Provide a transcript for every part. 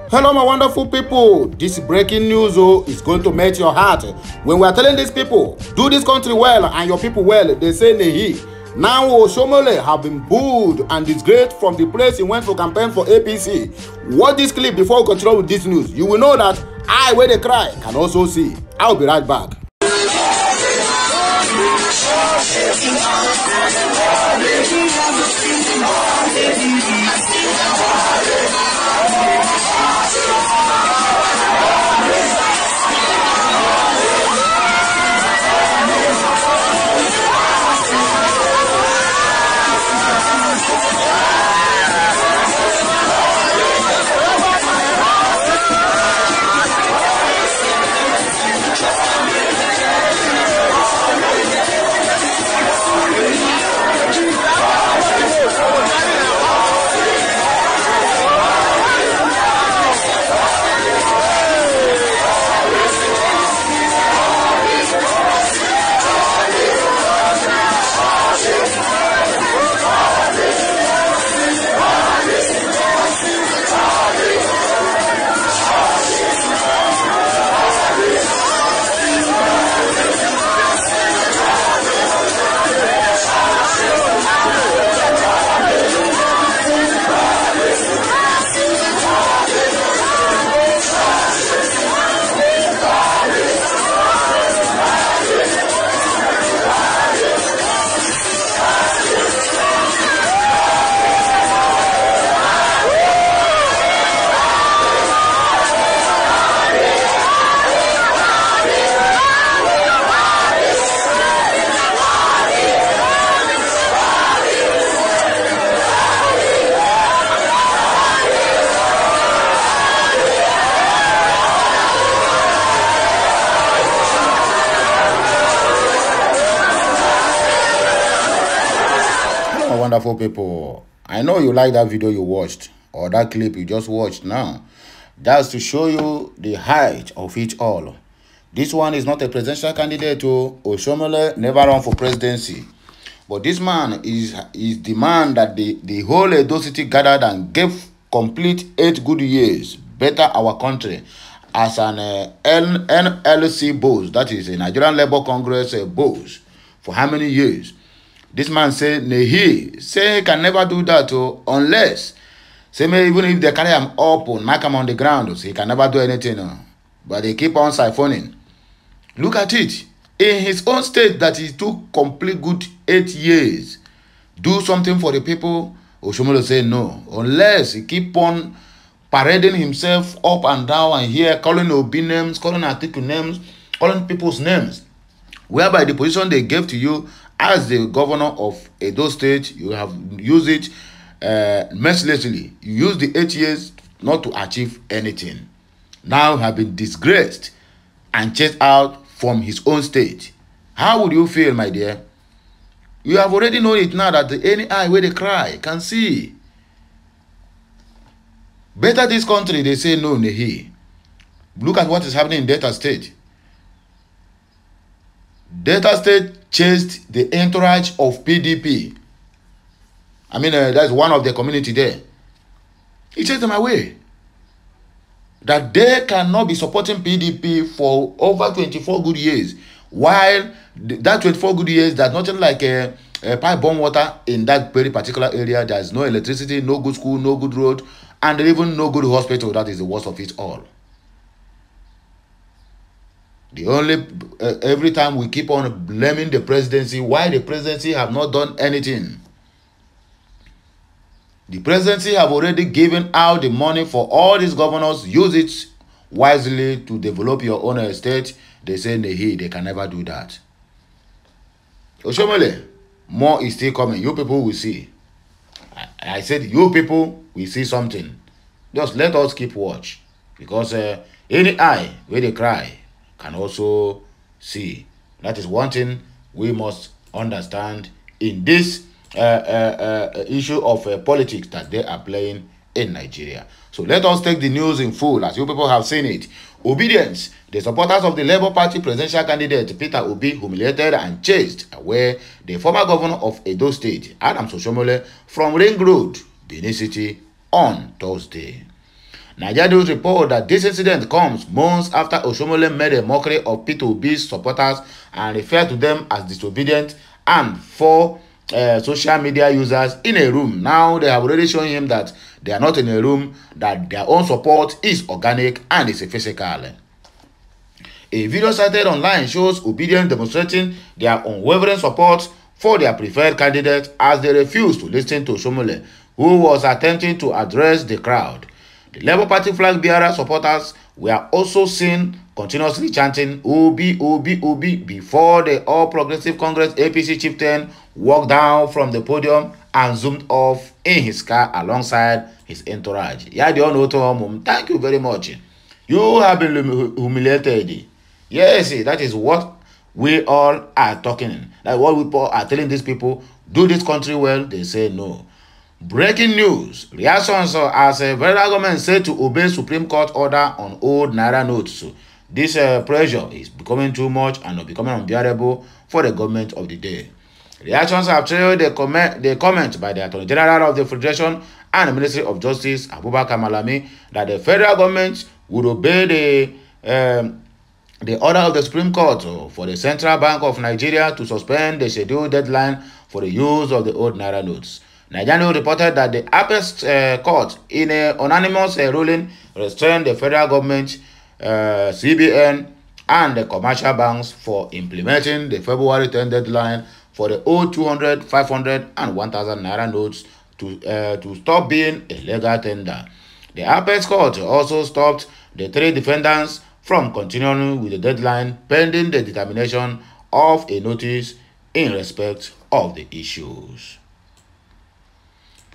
Hello my wonderful people, this breaking news is going to melt your heart. When we are telling these people, do this country well and your people well, they say Nehi. Now Oshomole have been booed and disgraced from the place he went for campaign for APC. Watch this clip before we continue with this news. You will know that I, where they cry, can also see. I'll be right back. Wonderful people, I know you like that video you watched or that clip you just watched now. That's to show you the height of it all. This one is not a presidential candidate. Oshomole never run for presidency, but this man is the man that the whole Edo City gathered and gave complete 8 good years better our country as an NLC boss, that is a Nigerian Labour Congress boss, for how many years? This man say Nehi say he can never do that unless say even if they carry him up or knock him on the ground, so he can never do anything. But they keep on siphoning. Look at it. In his own state that he took complete good 8 years, do something for the people. Oshomole say no, unless he keep on parading himself up and down and here, calling Obi names, calling Atiku names, calling people's names, whereby the position they gave to you as the governor of Edo State, you have used it mercilessly. You used the 8 years not to achieve anything. Now have been disgraced and chased out from his own state. How would you feel, my dear? You have already known it now that any eye where they cry can see. Better this country, they say no, Nehi. Look at what is happening in Delta State. Delta State chased the entourage of PDP. I mean, that's one of the community there. He chased them away. That they cannot be supporting PDP for over 24 good years. While that 24 good years, there's nothing like a pipe bomb water in that very particular area. There's no electricity, no good school, no good road, and even no good hospital. That is the worst of it all. The only, every time we keep on blaming the presidency, why the presidency have not done anything. The presidency have already given out the money for all these governors. Use it wisely to develop your own estate. They say they can never do that. Oshomole, more is still coming. You people will see. I said you people will see something. Just let us keep watch. Because any eye where they cry can also see. That is one thing we must understand in this issue of politics that they are playing in Nigeria. So let us take the news in full as you people have seen it. Obedience. The supporters of the Labour Party presidential candidate Peter Obi humiliated and chased away the former governor of Edo State, Adams Oshomole, from Ring Road, Benin City, on Thursday. Nija News report that this incident comes months after Oshomole made a mockery of P2B's supporters and referred to them as disobedient and for social media users in a room. Now they have already shown him that they are not in a room, that their own support is organic and is physical. A video cited online shows obedience demonstrating their unwavering support for their preferred candidate as they refused to listen to Oshomole, who was attempting to address the crowd. The Labour Party flag bearer supporters were also seen continuously chanting Obi, Obi, Obi before the All Progressive Congress APC chieftain walked down from the podium and zoomed off in his car alongside his entourage. Thank you very much. You have been humiliated. Yes, that is what we all are talking. Like what we are telling these people, do this country well, they say no. Breaking news. Reactions as a federal government said to obey Supreme Court order on old Naira notes. This pressure is becoming too much and becoming unbearable for the government of the day. Reactions have trailed the comment by the Attorney General of the Federation and the Ministry of Justice, Abubakar Malami, that the federal government would obey the order of the Supreme Court for the Central Bank of Nigeria to suspend the scheduled deadline for the use of the old Naira notes. Nija reported that the APC court, in an unanimous ruling, restrained the federal government, CBN, and the commercial banks for implementing the February 10 deadline for the old 200, 500, and 1,000 Naira notes to stop being a legal tender. The APC court also stopped the three defendants from continuing with the deadline pending the determination of a notice in respect of the issues.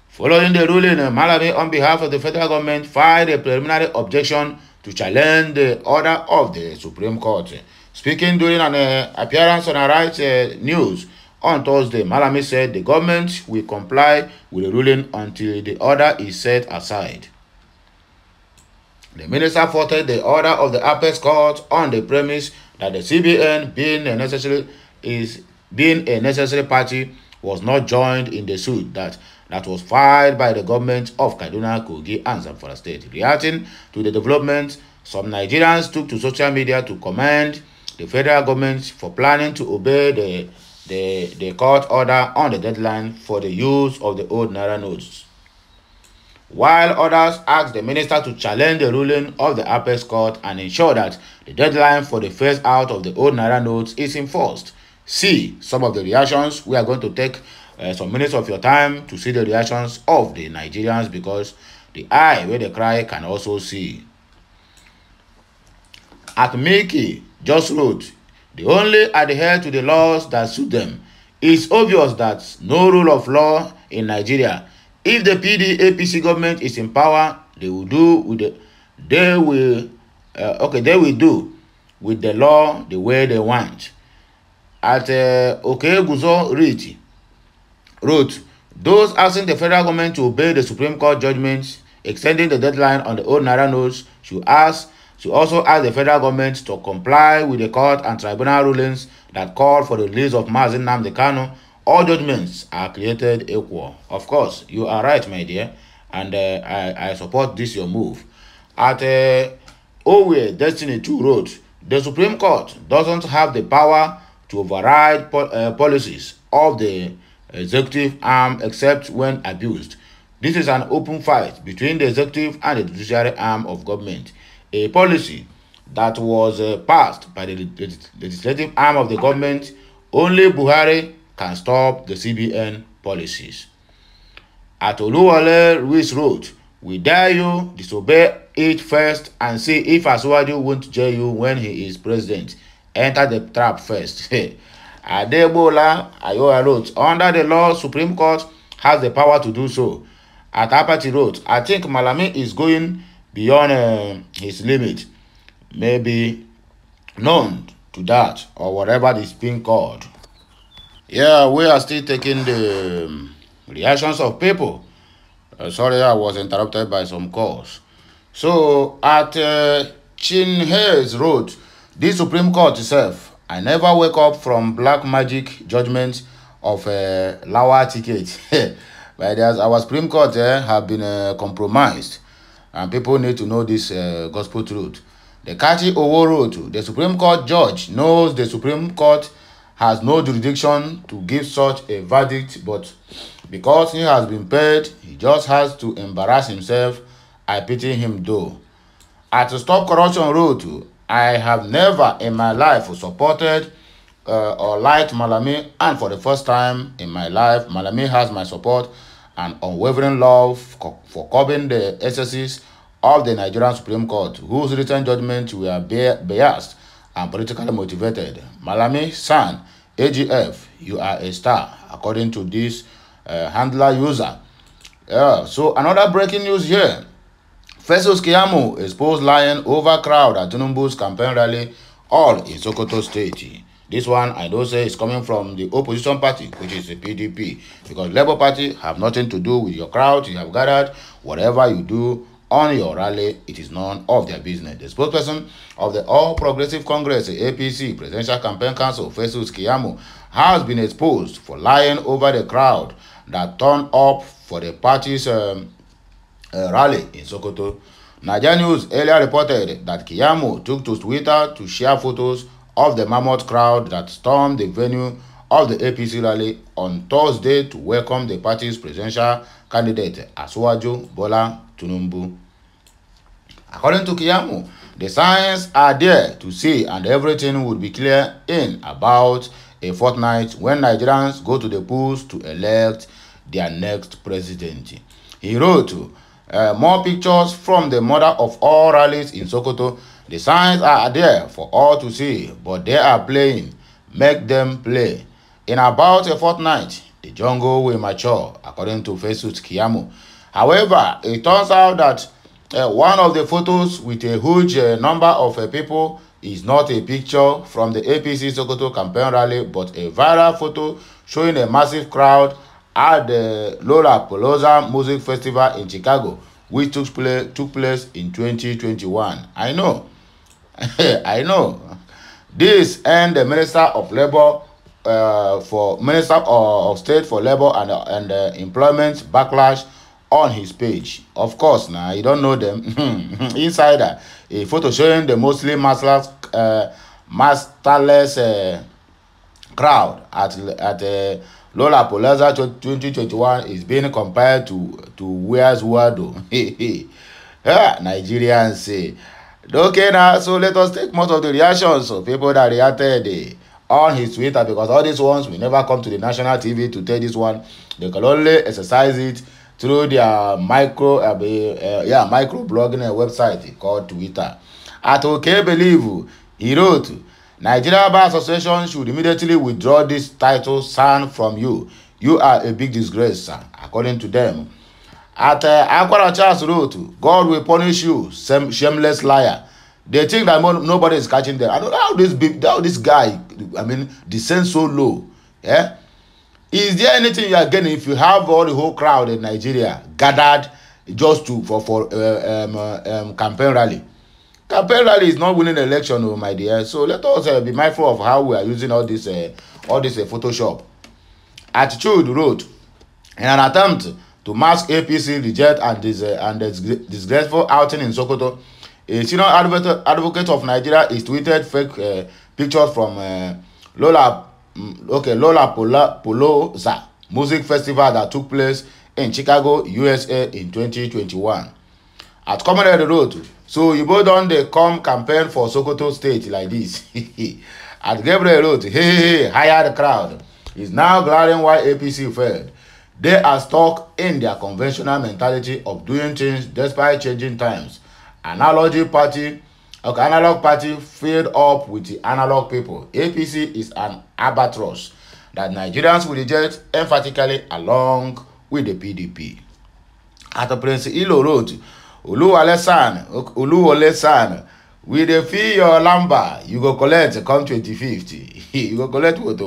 Following the ruling, Malami, on behalf of the federal government, filed a preliminary objection to challenge the order of the Supreme Court. Speaking during an appearance on Right News on Thursday, Malami said the government will comply with the ruling until the order is set aside. The minister faulted the order of the APC court on the premise that the CBN, being a necessary party, was not joined in the suit that was filed by the government of Kaduna, Kogi, and Zamfara State. Reacting to the development, some Nigerians took to social media to commend the federal government for planning to obey the court order on the deadline for the use of the old Naira notes, while others asked the minister to challenge the ruling of the APC court and ensure that the deadline for the phase out of the old Naira notes is enforced. See some of the reactions. We are going to take some minutes of your time to see the reactions of the Nigerians, because the eye where they cry can also see. Akmiki just wrote, they only adhere to the laws that suit them. It's obvious that no rule of law in Nigeria. If the APC government is in power, they will do with they will do with the law the way they want. At Guzo wrote, those asking the federal government to obey the Supreme Court judgments extending the deadline on the old Naira notes should also ask the federal government to comply with the court and tribunal rulings that call for the release of Mazi Nnamdi Kanu. All judgments are created equal. Of course, you are right, my dear, and I support this your move. At Owe Destiny 2 wrote, the Supreme Court doesn't have the power to override policies of the executive arm except when abused. This is an open fight between the executive and the judiciary arm of government. A policy that was passed by the legislative arm of the government, only Buhari can stop the CBN policies. At Oluwole Ruiz wrote, we dare you disobey it first and see if Asuwaju won't jail you when he is president. Enter the trap first. Adebola Ayoa wrote, under the law, Supreme Court has the power to do so. At Apathy wrote, I think Malami is going beyond his limit. Maybe known to that, or whatever is being called. Yeah, we are still taking the reactions of people. Sorry, I was interrupted by some calls. So, at Chin Hayes wrote, this Supreme Court itself, I never wake up from black magic judgment of a lower ticket. But our Supreme Court have been compromised. And people need to know this gospel truth. The Kachi Owo Road, the Supreme Court judge knows the Supreme Court has no jurisdiction to give such a verdict, but because he has been paid, he just has to embarrass himself. I pity him though. At Stop Corruption Road, I have never in my life supported or liked Malami, and for the first time in my life, Malami has my support and unwavering love for curbing the excesses of the Nigerian Supreme Court, whose written judgments were biased and politically motivated. Malami San, AGF, you are a star, according to this handler user. So another breaking news here. Festus Keyamo exposed lying over crowd at Tinubu's campaign rally, all in Sokoto State. This one I don't say is coming from the opposition party, which is the PDP, because Labour Party have nothing to do with your crowd you have gathered. Whatever you do on your rally, it is none of their business. The spokesperson of the All Progressive Congress, the APC Presidential Campaign Council, Festus Keyamo, has been exposed for lying over the crowd that turned up for the party's rally in Sokoto. Nija News earlier reported that Keyamo took to Twitter to share photos of the mammoth crowd that stormed the venue of the APC rally on Thursday to welcome the party's presidential candidate, Asiwaju Bola Tinubu. According to Keyamo, the signs are there to see and everything would be clear in about a fortnight when Nigerians go to the polls to elect their next president. He wrote, more pictures from the mother of all rallies in Sokoto. The signs are there for all to see, but they are playing. Make them play. In about a fortnight, the jungle will mature, according to Festus Keyamo. However, it turns out that one of the photos with a huge number of people is not a picture from the APC Sokoto campaign rally, but a viral photo showing a massive crowd at the Lollapalooza Music Festival in Chicago, which took place in 2021. I know. I know. This and the Minister of Labor Minister of State for Labor and Employment backlash on his page. Of course, now you don't know them. Insider, a photo showing the mostly masterless crowd at Lollapalooza 2021 is being compared to Where's Waldo. Nigerians say. Okay, now, so let us take most of the reactions of people that reacted on his Twitter, because all these ones will never come to the national TV to tell this one. They can only exercise it through their micro blogging website called Twitter. At OK Believe, he wrote, Nigeria Bar Association should immediately withdraw this title signed from you. You are a big disgrace, sir, according to them. At Akwara Charles wrote, God will punish you, shameless liar. They think that nobody is catching them. I don't know how this guy, I mean, descends so low. Yeah? Is there anything you are getting if you have all the whole crowd in Nigeria gathered just for campaign rally? Campaign rally is not winning election, oh my dear. So let us be mindful of how we are using all this Photoshop. Attitude wrote, in an attempt to mask APC reject and disgraceful outing in Sokoto, a senior advocate of Nigeria is tweeted fake pictures from Lollapalooza Music Festival that took place in Chicago, USA in 2021. At Commonwealth Road, so you both on the campaign for Sokoto State like this. At Gabriel Road, hired crowd is now glaring why APC failed. They are stuck in their conventional mentality of doing things despite changing times. Analog party filled up with the analog people. APC is an albatross that Nigerians will reject emphatically along with the PDP. At the Prince Ilo Road, Uluwole San, with the fee your lumber, you go collect come 2050. You go collect what?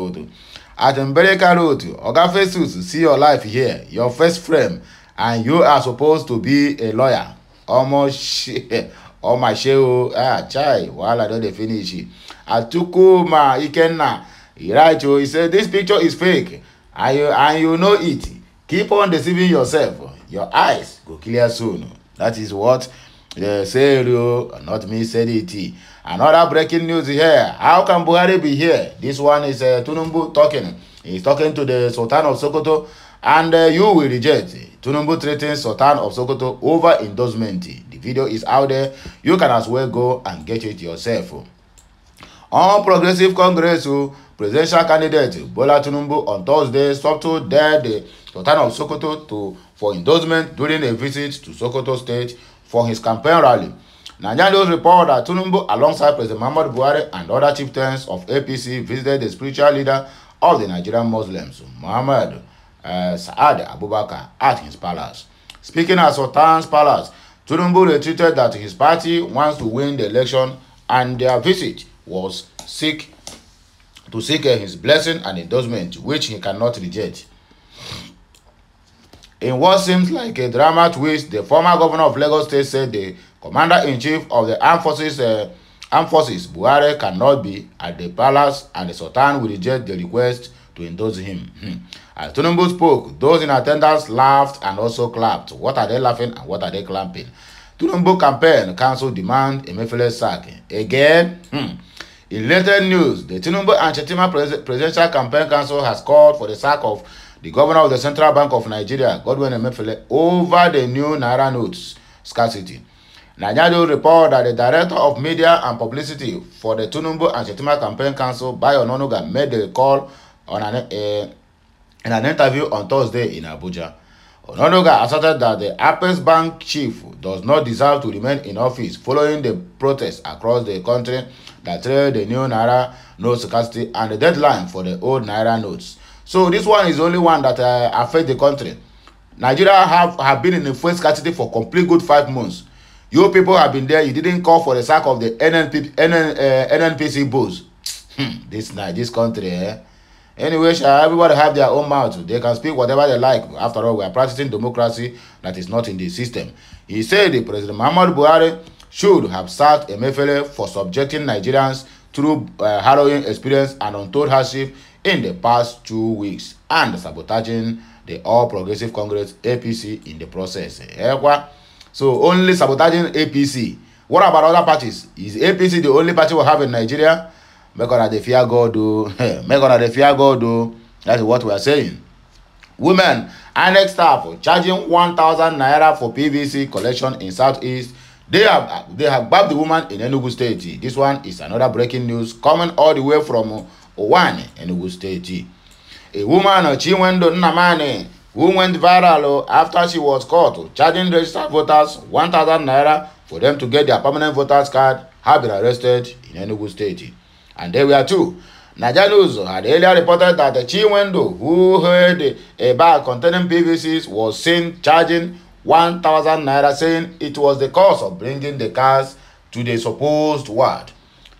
At Mbereka Road, Oga Festus, see your life here, your first frame, and you are supposed to be a lawyer. Almost oh my show, chai, while I don't finish it. At Tukuma Ikenna, he said this picture is fake, and you know it. Keep on deceiving yourself. Your eyes go clear soon. That is what they say, not me said it. Another breaking news here. How can Buhari be here? This one is Tinubu talking. He's talking to the Sultan of Sokoto, and you will reject. Tinubu threatens Sultan of Sokoto over endorsement. The video is out there. You can as well go and get it yourself. On Progressive Congress, presidential candidate Bola Tinubu on Thursday subtle dared the Sultan of Sokoto for endorsement during a visit to Sokoto State for his campaign rally. Nigerians report that Tinubu, alongside President Muhammadu Buhari and other chieftains of APC, visited the spiritual leader of the Nigerian Muslims, Muhammad Saad Abubakar, at his palace. Speaking at Sultan's palace, Tinubu retweeted that his party wants to win the election, and their visit was to seek his blessing and endorsement, which he cannot reject. In what seems like a drama twist, the former governor of Lagos State said the commander-in-chief of the armed forces, Buhari, cannot be at the palace, and the Sultan will reject the request to endorse him. As Tinubu spoke, those in attendance laughed and also clapped. What are they laughing and what are they clapping? Tinubu campaign council demand Emefiele's sack. Again, in later news, the Tinubu and Shetima Presidential Campaign Council has called for the sack of the governor of the Central Bank of Nigeria, Godwin Emefiele, over the new Naira notes scarcity. Nigerian report that the director of media and publicity for the Tinubu and Shetima Campaign Council, Bayo Ononuga, made the call on in an interview on Thursday in Abuja. Ononuga asserted that the APC bank chief does not deserve to remain in office following the protests across the country that trailed the new Naira note scarcity and the deadline for the old Naira notes. So this one is the only one that affects the country. Nigeria have been in the fuel scarcity for complete good 5 months. You people have been there. You didn't call for the sack of the NNPC bulls. This country, Anyway, everybody have their own mouth. They can speak whatever they like. After all, we are practicing democracy that is not in the system. He said the President Muhammadu Buhari should have sacked Emefiele for subjecting Nigerians through harrowing experience and untold hardship in the past 2 weeks and sabotaging the All Progressive Congress APC in the process. So only sabotaging APC. What about other parties? Is APC the only party we have in Nigeria? Make God they fear God, though. Make God they fear God, though. That is what we are saying. Women, INEC staff charging 1,000 naira for PVC collection in Southeast. They have grabbed the woman in Enugu State. This one is another breaking news coming all the way from Owane, Enugu State. A woman, Chinwendo Nnamani, who went viral after she was caught charging registered voters 1,000 naira for them to get their permanent voters card, have been arrested in Enugu State. And there we are too. Nija News had earlier reported that the Chinwendo, who held a bag containing PVCs, was seen charging 1,000 naira, saying it was the cost of bringing the cars to the supposed ward.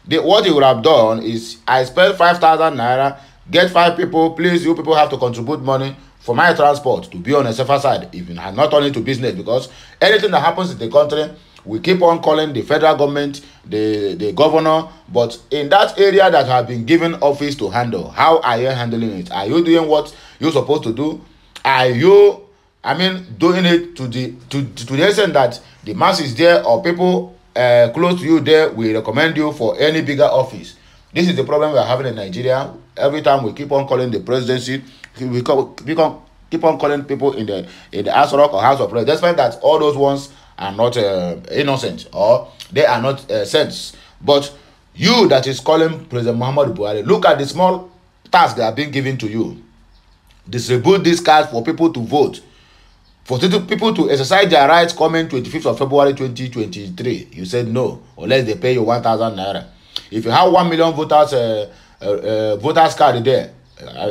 What he would have done is, I spent 5,000 naira, get 5 people, please, you people have to contribute money for my transport to be on a safer side, even not only to business, because anything that happens in the country, we keep on calling the federal government, the governor, but in that area that have been given office to handle, how are you handling it? Are you doing what you're supposed to do? Are you, doing it to the extent that the masses there or people close to you there will recommend you for any bigger office? This is the problem we are having in Nigeria. Every time we keep on calling the presidency, we keep on calling people in the House of Rock or House of Reps, despite that all those ones are not innocent or they are not sent. But you that is calling President Muhammadu Buhari, look at the small tasks that are being given to you. Distribute these cards for people to vote, for people to exercise their rights coming 25th of February 2023. You said no, unless they pay you 1,000 naira. If you have 1 million voters card there,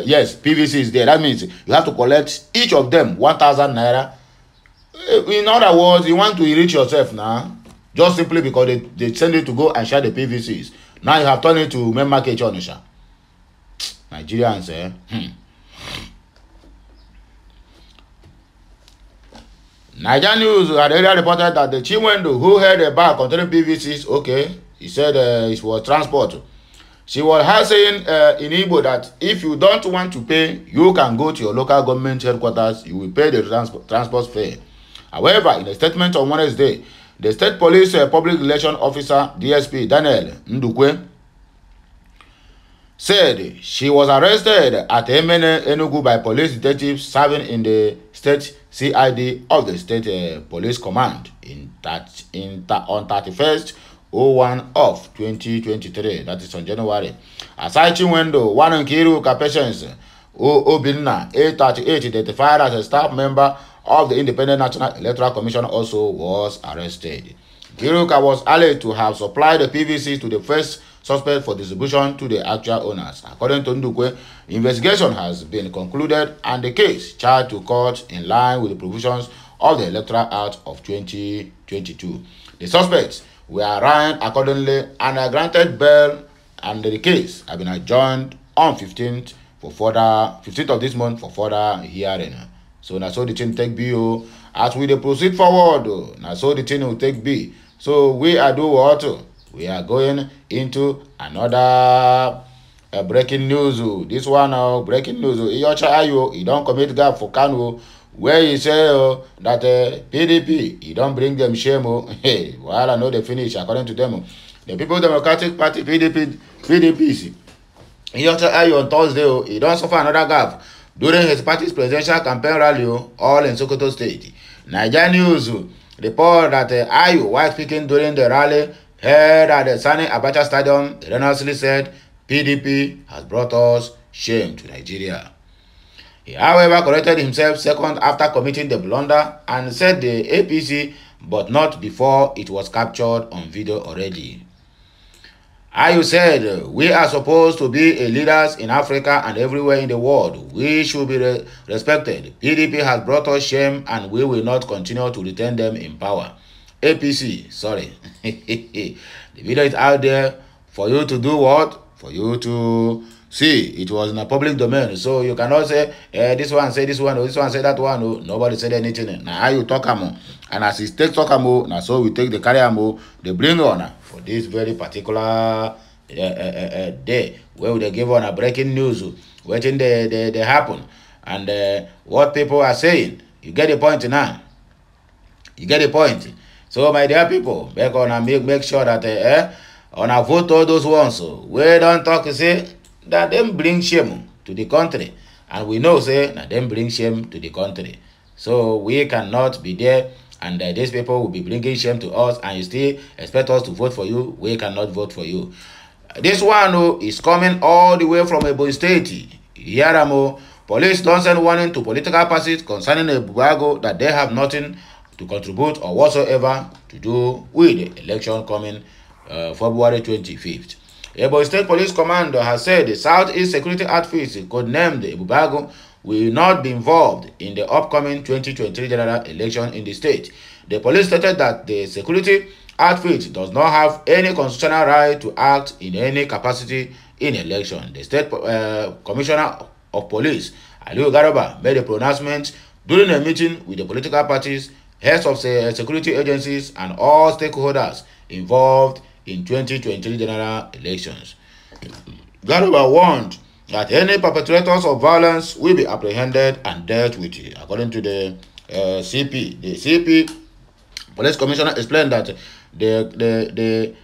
yes, PVC is there. That means you have to collect each of them 1,000 naira. In other words, you want to enrich yourself now, just simply because they send you to go and share the PVCs. Now you have turned it to main market Onisha. Nigerians, Nigerian News had earlier reported that the Chinwendo, who held a bag containing PVCs, okay, he said it was transport. She was saying in Igbo that if you don't want to pay, you can go to your local government headquarters, you will pay the transport fare. However, in a statement on Wednesday, the State Police Public Relations Officer, DSP Daniel Ndukwe, said she was arrested at Emene, Enugu by police detectives serving in the state CID of the State Police Command on 31st 01 of 2023. That is on January. Aside Chinwendo, one Nkiru Patience Obinna, 838, identified as a staff member of the Independent National Electoral Commission, also was arrested. Kiruka was alleged to have supplied the PVC to the first suspect for distribution to the actual owners. According to Ndukwe, investigation has been concluded and the case charged to court in line with the provisions of the Electoral Act of 2022. The suspects were arraigned accordingly and are granted bail, and the case has been adjourned on 15th of this month for further hearing. So now so the thing take B. As we proceed forward, now so the thing will take B. So we are doing what? We are going into another breaking news. This one breaking news. You don't commit gap for Kanu, where you say that PDP, you don't bring them shame. Hey, well, I know they finish according to them. The People Democratic Party, PDP, on Thursday, he don't suffer another gap during his party's presidential campaign rally, all in Sokoto State. Nija News report that Ayu, while speaking during the rally held at the Sani Abacha Stadium, erroneously said, PDP has brought us shame to Nigeria. He, however, corrected himself second after committing the blunder and said the APC, but not before it was captured on video already. Ayu said, we are supposed to be leaders in Africa and everywhere in the world. We should be respected. PDP has brought us shame and we will not continue to retain them in power. APC, sorry. The video is out there for you to do what? For you to see. It was in a public domain. So you cannot say, this one say this one, or this one say that one. No, nobody said anything. Now how you talk amo. And as he take talk amo, now so we take the carry amo, they bring on for this very particular day where they give on a breaking news, waiting they happen. And what people are saying, you get the point now. You get the point. So my dear people, make sure that on a vote all those ones we don't talk say that them bring shame to the country, and we know say that them bring shame to the country. So we cannot be there, and these people will be bringing shame to us, and you still expect us to vote for you. We cannot vote for you. This one is coming all the way from Ebonyi State. Here, police don't send warning to political parties concerning a Bugago that they have nothing to contribute or whatsoever to do with the election coming February 25th. Ebonyi State Police Command has said the Southeast Security Outfits, codenamed Ebubago, will not be involved in the upcoming 2023 general election in the state. The police stated that the security outfit does not have any constitutional right to act in any capacity in election. The State Commissioner of Police, Aliu Garaba, made a pronouncement during a meeting with the political parties, heads of security agencies, and all stakeholders involved in 2023 general elections. Garba warned that any perpetrators of violence will be apprehended and dealt with, according to the CP. The CP police commissioner explained that the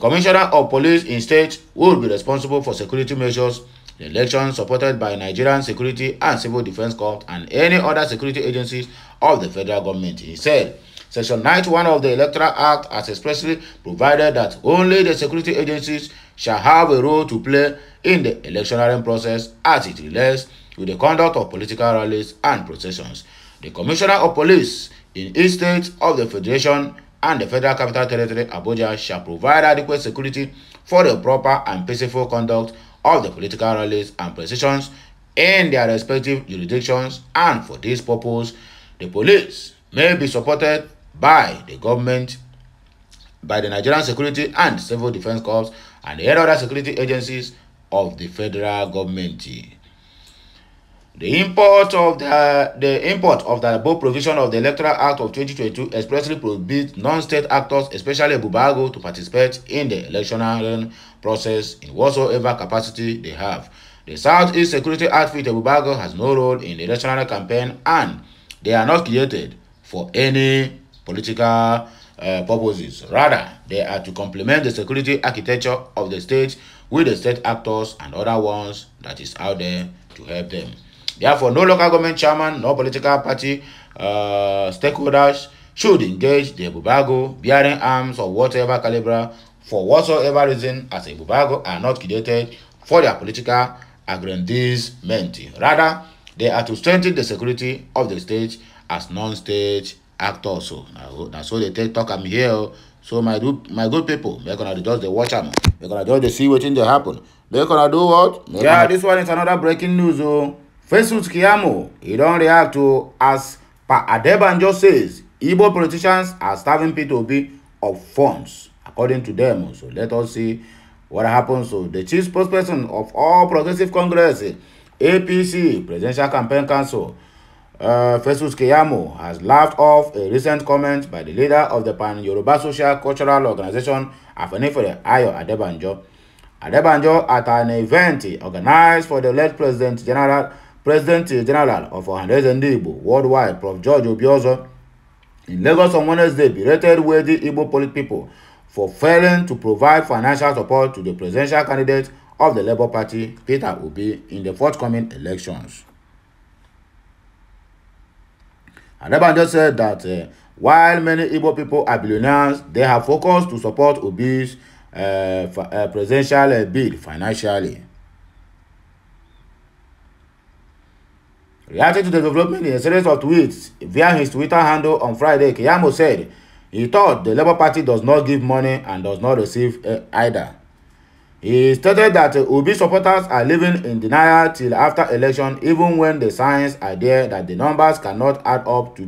commissioner of police in state will be responsible for security measures, the elections supported by Nigerian Security and Civil Defense Corps and any other security agencies of the federal government. He said, Section 91 of the Electoral Act has expressly provided that only the security agencies shall have a role to play in the electioneering process as it relates with the conduct of political rallies and processions. The Commissioner of Police in each state of the Federation and the Federal Capital Territory, Abuja, shall provide adequate security for the proper and peaceful conduct of the political rallies and processions in their respective jurisdictions, and for this purpose, the police may be supported by the government, by the Nigerian Security and Civil Defense Corps, and the other security agencies of the federal government. The import of the above provision of the Electoral Act of 2022 expressly prohibits non-state actors, especially Bubago, to participate in the electioneering process in whatsoever capacity they have. The Southeast Security Outfit Bubago has no role in the electoral campaign, and they are not created for any political purposes. Rather, they are to complement the security architecture of the state with the state actors and other ones that is out there to help them. Therefore, no local government chairman, no political party stakeholders should engage the Ebubago bearing arms of whatever caliber for whatsoever reason, as Ebubago are not created for their political aggrandizement. Rather, they are to strengthen the security of the state as non-state actors. So that's what they take talk. I'm here. So my good people, they're gonna just the watch them. They're gonna just see what thing they happen. They're gonna do what? This one is another breaking news. Festus Keyamo, he don't react to as per Adebanjo says, Igbo politicians are starving P2B of funds, according to them. So let us see what happens. So the chief spokesperson of All Progressive Congress, APC, Presidential Campaign Council, Festus Keyamo, has laughed off a recent comment by the leader of the Pan-Yoruba Social Cultural Organization, Afenifere Ayo Adebanjo. Adebanjo at an event organized for the late President General of Ohanese Igbo worldwide, Prof. George Obiozo, in Lagos on Wednesday, berated worthy Igbo political people for failing to provide financial support to the presidential candidate of the Labour Party, Peter Obi, in the forthcoming elections. Adebanjo said that while many Igbo people are billionaires, they have focused to support Obi's presidential bid financially. Reacting to the development in a series of tweets via his Twitter handle on Friday, Keyamo said he thought the Labour Party does not give money and does not receive either. He stated that Obi supporters are living in denial till after election, even when the signs are there that the numbers cannot add up to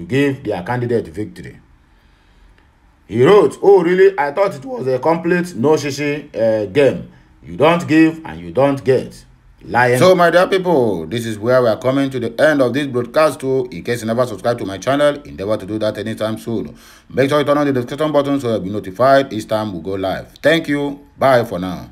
give their candidate victory. He wrote, "Oh really, I thought it was a complete no shishi game. You don't give and you don't get. Lion." So my dear people, this is where we are coming to the end of this broadcast too. In case you never subscribe to my channel, endeavor to do that anytime soon. Make sure you turn on the notification button so you'll be notified each time we go live. Thank you. Bye for now.